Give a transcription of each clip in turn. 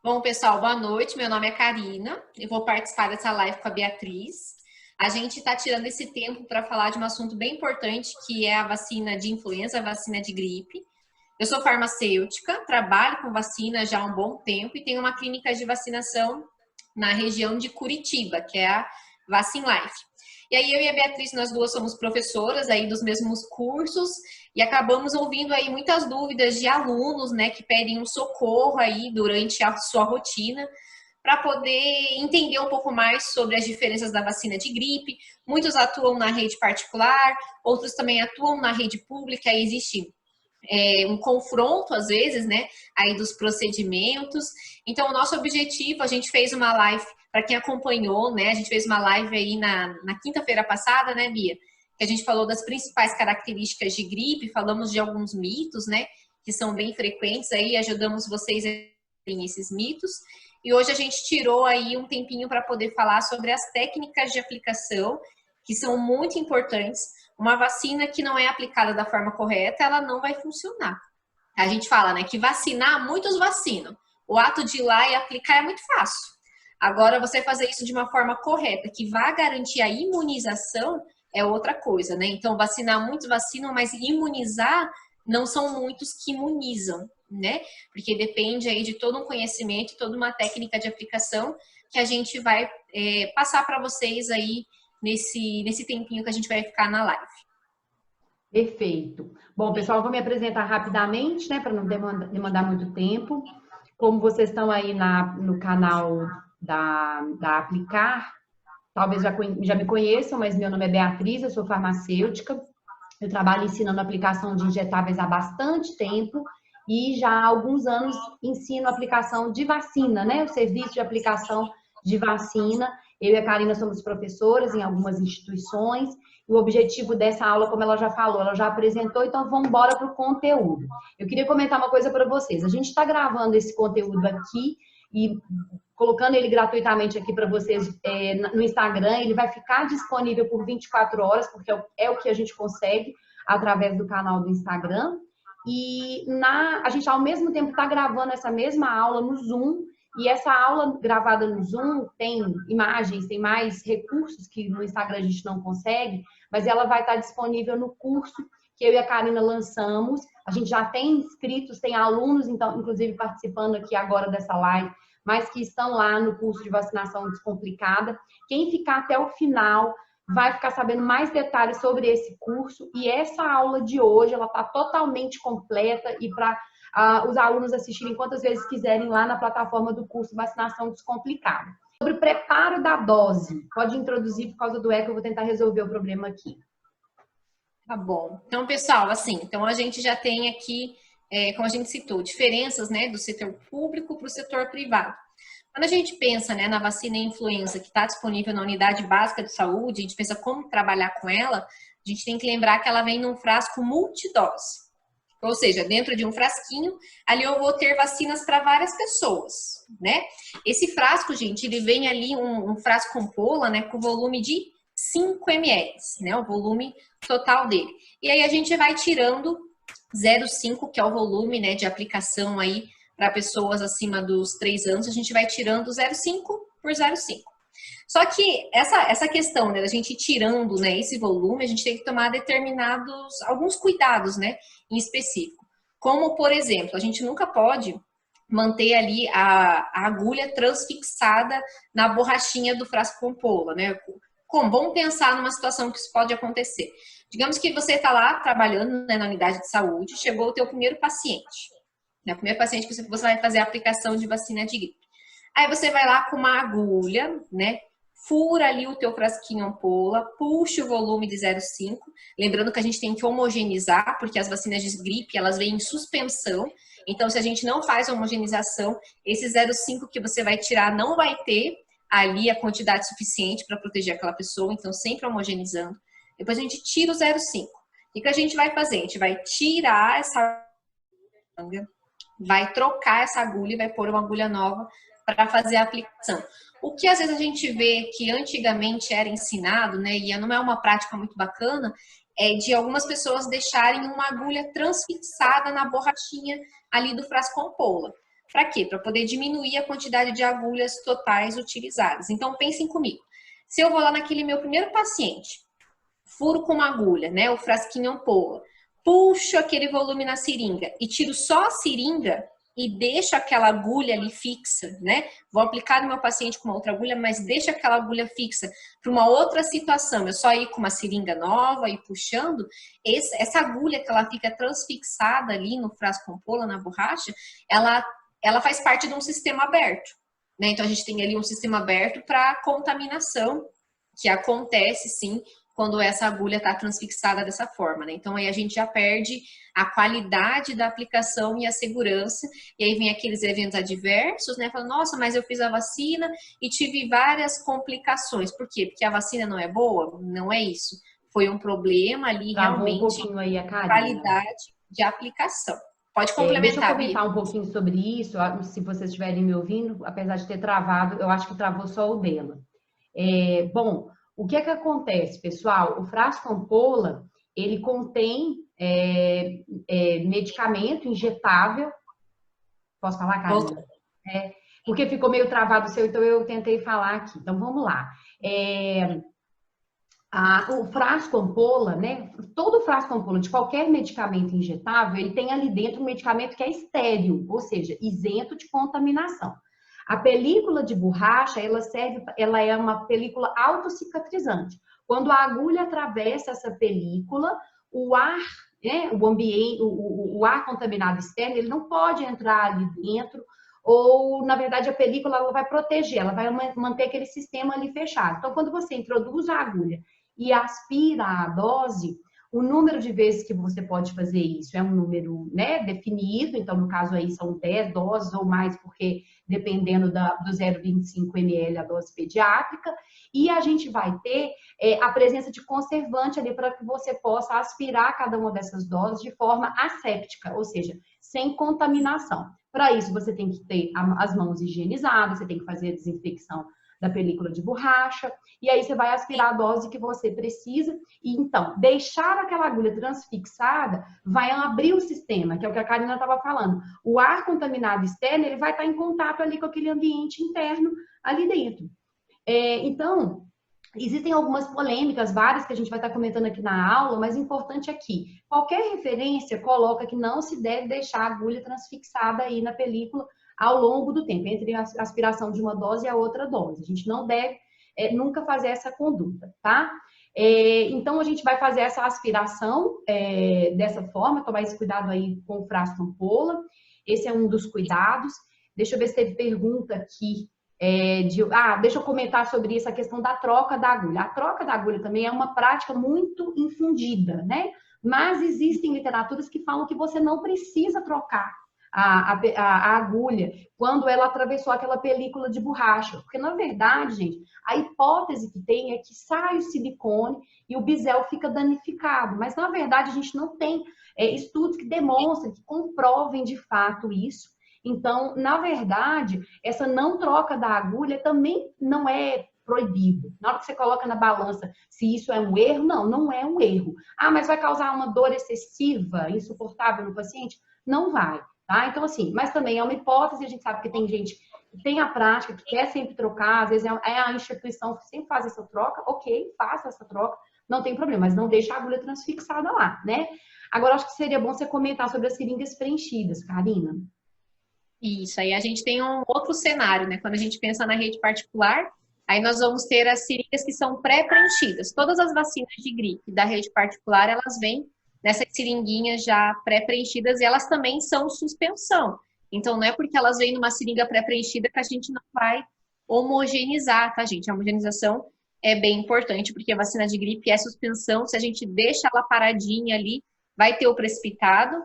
Bom, pessoal, boa noite. Meu nome é Karina. Eu vou participar dessa live com a Beatriz. A gente está tirando esse tempo para falar de um assunto bem importante, que é a vacina de influenza, a vacina de gripe. Eu sou farmacêutica, trabalho com vacina já há um bom tempo e tenho uma clínica de vacinação na região de Curitiba, que é a Vacin Life. E aí eu e a Beatriz, nós duas somos professoras aí dos mesmos cursos e acabamos ouvindo aí muitas dúvidas de alunos, né, que pedem um socorro aí durante a sua rotina para poder entender um pouco mais sobre as diferenças da vacina de gripe. Muitos atuam na rede particular, outros também atuam na rede pública, aí existe um confronto, às vezes, né, aí dos procedimentos. Então, o nosso objetivo, a gente fez uma live, para quem acompanhou, né, a gente fez uma live aí na quinta-feira passada, né, Bia? Que a gente falou das principais características de gripe, falamos de alguns mitos, né, que são bem frequentes aí, ajudamos vocês a terem esses mitos. E hoje a gente tirou aí um tempinho para poder falar sobre as técnicas de aplicação, que são muito importantes. Uma vacina que não é aplicada da forma correta, ela não vai funcionar. A gente fala, né, que vacinar, muitos vacinam. O ato de ir lá e aplicar é muito fácil. Agora, você fazer isso de uma forma correta, que vai garantir a imunização, é outra coisa, né? Então, vacinar, muitos vacinam, mas imunizar, não são muitos que imunizam, né? Porque depende aí de todo um conhecimento, toda uma técnica de aplicação que a gente vai passar para vocês aí nesse tempinho que a gente vai ficar na live. Perfeito. Bom, pessoal, eu vou me apresentar rapidamente, né, para não demandar muito tempo. Como vocês estão aí no canal da Aplicar, talvez já me conheçam, mas meu nome é Beatriz, eu sou farmacêutica. Eu trabalho ensinando aplicação de injetáveis há bastante tempo e já há alguns anos ensino aplicação de vacina, né, o serviço de aplicação de vacina. Eu e a Karina somos professoras em algumas instituições. E o objetivo dessa aula, como ela já falou, ela já apresentou, então vamos embora para o conteúdo. Eu queria comentar uma coisa para vocês. A gente está gravando esse conteúdo aqui e colocando ele gratuitamente aqui para vocês no Instagram. Ele vai ficar disponível por 24 horas, porque é o que a gente consegue através do canal do Instagram. E a gente, ao mesmo tempo, está gravando essa mesma aula no Zoom. E essa aula gravada no Zoom tem imagens, tem mais recursos que no Instagram a gente não consegue, mas ela vai estar disponível no curso que eu e a Karina lançamos. A gente já tem inscritos, tem alunos, então, inclusive participando aqui agora dessa live, mas que estão lá no curso de vacinação descomplicada. Quem ficar até o final vai ficar sabendo mais detalhes sobre esse curso. E essa aula de hoje, ela está totalmente completa e para os alunos assistirem quantas vezes quiserem lá na plataforma do curso Vacinação Descomplicada. Sobre o preparo da dose, pode introduzir por causa do eco, eu vou tentar resolver o problema aqui. Tá bom. Então, pessoal, assim, então a gente já tem aqui, como a gente citou, diferenças, né, do setor público para o setor privado. Quando a gente pensa, né, na vacina influenza que está disponível na unidade básica de saúde, a gente pensa como trabalhar com ela, a gente tem que lembrar que ela vem num frasco multidose. Ou seja, dentro de um frasquinho, ali eu vou ter vacinas para várias pessoas, né? Esse frasco, gente, ele vem ali um frasco ampola, né, com volume de 5 ml, né, o volume total dele. E aí a gente vai tirando 0,5, que é o volume, né, de aplicação aí para pessoas acima dos 3 anos, a gente vai tirando 0,5 por 0,5. Só que essa questão, né, da gente ir tirando, né, esse volume, a gente tem que tomar alguns cuidados, né, em específico. Como, por exemplo, a gente nunca pode manter ali a agulha transfixada na borrachinha do frasco ampola, né? Como? Vamos pensar numa situação que isso pode acontecer. Digamos que você está lá trabalhando, né, na unidade de saúde, chegou o teu primeiro paciente. Né, o primeiro paciente que você vai fazer a aplicação de vacina de gripe. Aí você vai lá com uma agulha, né? Fura ali o teu frasquinho ampola, puxa o volume de 0,5. Lembrando que a gente tem que homogeneizar, porque as vacinas de gripe, elas vêm em suspensão. Então, se a gente não faz a homogeneização, esse 0,5 que você vai tirar não vai ter ali a quantidade suficiente para proteger aquela pessoa. Então, sempre homogeneizando. Depois a gente tira o 0,5. O que a gente vai fazer? A gente vai tirar essa agulha, vai trocar essa agulha e vai pôr uma agulha nova para fazer a aplicação. O que às vezes a gente vê que antigamente era ensinado, né, e não é uma prática muito bacana, é de algumas pessoas deixarem uma agulha transfixada na borrachinha ali do frasco ampola. Para quê? Para poder diminuir a quantidade de agulhas totais utilizadas. Então, pensem comigo. Se eu vou lá naquele meu primeiro paciente, furo com uma agulha, né, o frasquinho ampola, puxo aquele volume na seringa e tiro só a seringa e deixo aquela agulha ali fixa, né? Vou aplicar no meu paciente com uma outra agulha, mas deixo aquela agulha fixa para uma outra situação. Eu só ir com uma seringa nova e puxando, essa agulha que ela fica transfixada ali no frasco ampola, na borracha, ela faz parte de um sistema aberto, né? Então a gente tem ali um sistema aberto para contaminação, que acontece sim quando essa agulha está transfixada dessa forma, né? Então aí a gente já perde a qualidade da aplicação e a segurança, e aí vem aqueles eventos adversos, né? Falando, nossa, mas eu fiz a vacina e tive várias complicações. Por quê? Porque a vacina não é boa? Não é isso. Foi um problema ali Travou realmente um pouquinho aí a Karina. qualidade de aplicação. Pode Deixa eu complementar, comentar um pouquinho sobre isso, se vocês estiverem me ouvindo, apesar de ter travado, eu acho que travou só o dela. Bom, o que é que acontece, pessoal? O frasco ampola, ele contém medicamento injetável. Posso falar, Karina? Porque ficou meio travado o seu, então eu tentei falar aqui. Então, vamos lá. O frasco ampola, né? Todo frasco ampola de qualquer medicamento injetável, ele tem ali dentro um medicamento que é estéril, ou seja, isento de contaminação. A película de borracha, ela é uma película autocicatrizante. Quando a agulha atravessa essa película, o ar, né, o ambiente, o ar contaminado externo, ele não pode entrar ali dentro, ou, na verdade, a película ela vai proteger, ela vai manter aquele sistema ali fechado. Então, quando você introduz a agulha e aspira a dose, o número de vezes que você pode fazer isso é um número, né, definido, então no caso aí são 10 doses ou mais, porque dependendo do 0,25 ml a dose pediátrica, e a gente vai ter a presença de conservante ali para que você possa aspirar cada uma dessas doses de forma asséptica, ou seja, sem contaminação. Para isso você tem que ter as mãos higienizadas, você tem que fazer a desinfecção da película de borracha, e aí você vai aspirar a dose que você precisa, e então, deixar aquela agulha transfixada vai abrir o sistema, que é o que a Karina estava falando. O ar contaminado externo, ele vai estar em contato ali com aquele ambiente interno ali dentro. Então, existem algumas polêmicas, várias que a gente vai estar comentando aqui na aula, mas importante aqui, qualquer referência coloca que não se deve deixar a agulha transfixada aí na película ao longo do tempo, entre a aspiração de uma dose e a outra dose. A gente não deve nunca fazer essa conduta, tá? Então, a gente vai fazer essa aspiração dessa forma, tomar esse cuidado aí com o frasco ampola. Esse é um dos cuidados. Deixa eu ver se teve pergunta aqui. Deixa eu comentar sobre isso, a questão da troca da agulha. A troca da agulha também é uma prática muito infundida, né? Mas existem literaturas que falam que você não precisa trocar a agulha quando ela atravessou aquela película de borracha. Porque, na verdade, gente, a hipótese que tem é que sai o silicone e o bisel fica danificado. Mas, na verdade, a gente não tem estudos que demonstrem, que comprovem de fato isso. Então, na verdade, essa não troca da agulha também não é proibido. Na hora que você coloca na balança se isso é um erro, não é um erro. Mas vai causar uma dor excessiva, insuportável no paciente? Não vai. Tá? Então, assim, mas também é uma hipótese, a gente sabe que tem gente que tem a prática, que quer sempre trocar, às vezes é a instituição que sempre faz essa troca, ok, faça essa troca, não tem problema, mas não deixa a agulha transfixada lá, né? Agora, acho que seria bom você comentar sobre as seringas preenchidas, Karina. Isso, aí a gente tem um outro cenário, né? Quando a gente pensa na rede particular, aí nós vamos ter as seringas que são pré-preenchidas. Todas as vacinas de gripe da rede particular, elas vêm nessas seringuinhas já pré-preenchidas e elas também são suspensão. Então, não é porque elas vêm numa seringa pré-preenchida que a gente não vai homogeneizar, tá, gente? A homogeneização é bem importante, porque a vacina de gripe é suspensão. Se a gente deixa ela paradinha ali, vai ter o precipitado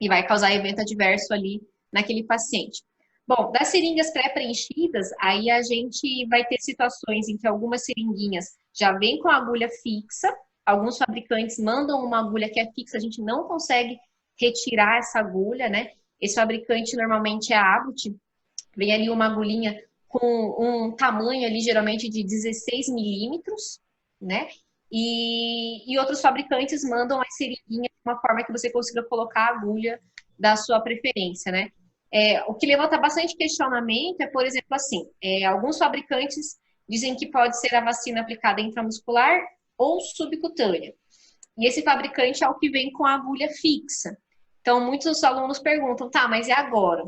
e vai causar evento adverso ali naquele paciente. Bom, das seringas pré-preenchidas, aí a gente vai ter situações em que algumas seringuinhas já vêm com a agulha fixa. Alguns fabricantes mandam uma agulha que é fixa, a gente não consegue retirar essa agulha, né? Esse fabricante normalmente é a Abbott, vem ali uma agulhinha com um tamanho ali, geralmente de 16 milímetros, né? E outros fabricantes mandam as seringuinhas de uma forma que você consiga colocar a agulha da sua preferência, né? O que levanta bastante questionamento é, por exemplo, assim, alguns fabricantes dizem que pode ser a vacina aplicada intramuscular ou subcutânea. E esse fabricante é o que vem com a agulha fixa. Então, muitos alunos perguntam, tá, mas e agora?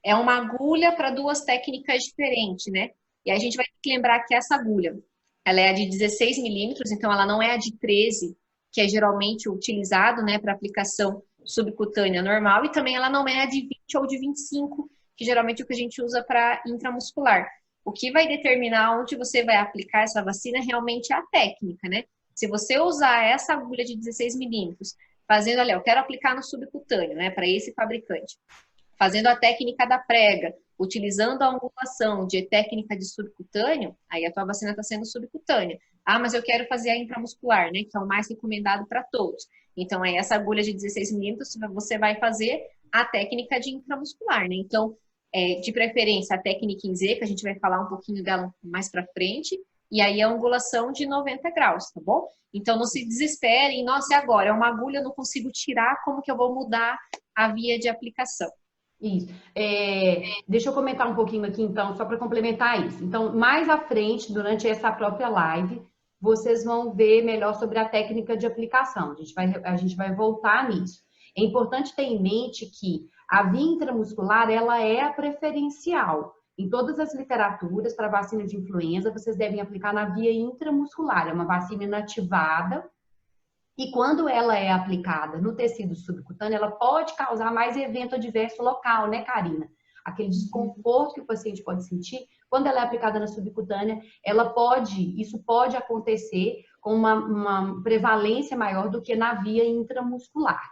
É uma agulha para duas técnicas diferentes, né? E a gente vai ter que lembrar que essa agulha, ela é a de 16 milímetros, então ela não é a de 13, que é geralmente utilizado, né, para aplicação subcutânea normal, e também ela não é a de 20 ou de 25, que geralmente é o que a gente usa para intramuscular. O que vai determinar onde você vai aplicar essa vacina realmente é a técnica, né? Se você usar essa agulha de 16 milímetros, fazendo ali, eu quero aplicar no subcutâneo, né, para esse fabricante, fazendo a técnica da prega, utilizando a angulação de técnica de subcutâneo, aí a tua vacina está sendo subcutânea. Ah, mas eu quero fazer a intramuscular, né, que é o mais recomendado para todos. Então, é essa agulha de 16 milímetros, você vai fazer a técnica de intramuscular, né? Então, de preferência, a técnica em Z, que a gente vai falar um pouquinho dela mais para frente, e aí a angulação de 90 graus, tá bom? Então, não se desesperem, nossa, e agora? É uma agulha, eu não consigo tirar, como que eu vou mudar a via de aplicação? Isso. Deixa eu comentar um pouquinho aqui, então, só para complementar isso. Então, mais à frente, durante essa própria live, vocês vão ver melhor sobre a técnica de aplicação. A gente vai voltar nisso. É importante ter em mente que a via intramuscular, ela é a preferencial. Em todas as literaturas para vacina de influenza, vocês devem aplicar na via intramuscular. É uma vacina inativada, e quando ela é aplicada no tecido subcutâneo, ela pode causar mais evento adverso local, né, Karina? Aquele desconforto que o paciente pode sentir, quando ela é aplicada na subcutânea, isso pode acontecer com uma prevalência maior do que na via intramuscular.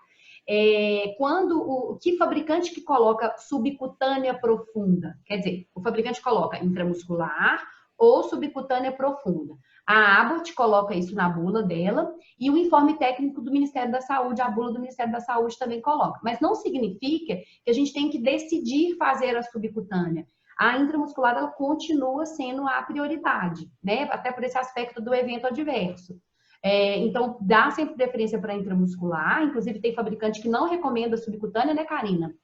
Que fabricante que coloca subcutânea profunda? Quer dizer, o fabricante coloca intramuscular ou subcutânea profunda. A Abbott coloca isso na bula dela e o informe técnico do Ministério da Saúde, a bula do Ministério da Saúde também coloca. Mas não significa que a gente tem que decidir fazer a subcutânea. A intramuscular, ela continua sendo a prioridade, né? Até por esse aspecto do evento adverso. Então, dá sempre preferência para a intramuscular. Inclusive, tem fabricante que não recomenda a subcutânea, né, Karina?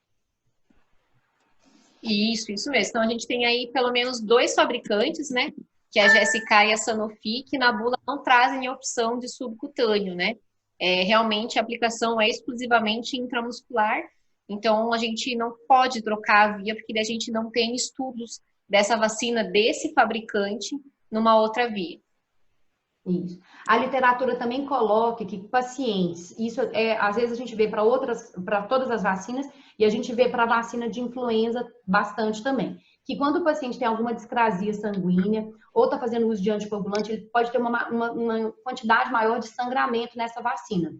Isso mesmo. Então, a gente tem aí pelo menos 2 fabricantes, né? Que é a GSK e a Sanofi, que na bula não trazem a opção de subcutâneo, né? Realmente a aplicação é exclusivamente intramuscular, então a gente não pode trocar a via, porque a gente não tem estudos dessa vacina desse fabricante numa outra via. Isso. A literatura também coloca que pacientes, às vezes a gente vê para todas as vacinas, e a gente vê para a vacina de influenza bastante também, que quando o paciente tem alguma discrasia sanguínea ou está fazendo uso de anticoagulante, ele pode ter uma quantidade maior de sangramento nessa vacina,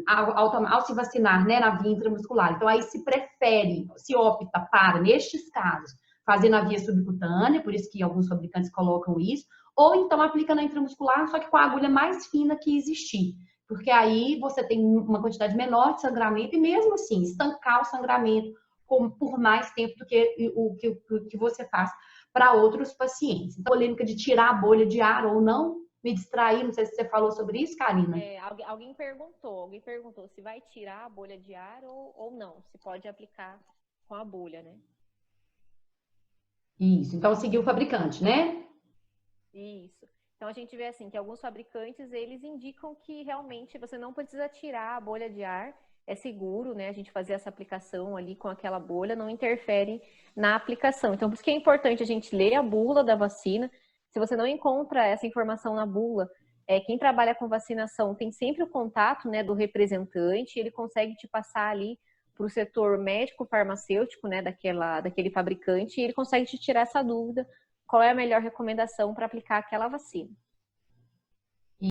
ao se vacinar, né, na via intramuscular. Então, aí se opta para, nestes casos, fazer na via subcutânea, por isso que alguns fabricantes colocam isso, ou então aplica na intramuscular, só que com a agulha mais fina que existir. Porque aí você tem uma quantidade menor de sangramento e mesmo assim, estancar o sangramento por mais tempo do que o que você faz para outros pacientes. Então, a polêmica de tirar a bolha de ar ou não, me distrair, não sei se você falou sobre isso, Karina. Alguém perguntou se vai tirar a bolha de ar ou não, se pode aplicar com a bolha, né? Isso, então seguir o fabricante, né? Isso. Então a gente vê assim que alguns fabricantes eles indicam que realmente você não precisa tirar a bolha de ar, é seguro, né? A gente fazer essa aplicação ali com aquela bolha não interfere na aplicação. Então por isso que é importante a gente ler a bula da vacina. Se você não encontra essa informação na bula, quem trabalha com vacinação tem sempre o contato, né, do representante, ele consegue te passar ali para o setor médico-farmacêutico, né, daquele fabricante, e ele consegue te tirar essa dúvida, qual é a melhor recomendação para aplicar aquela vacina.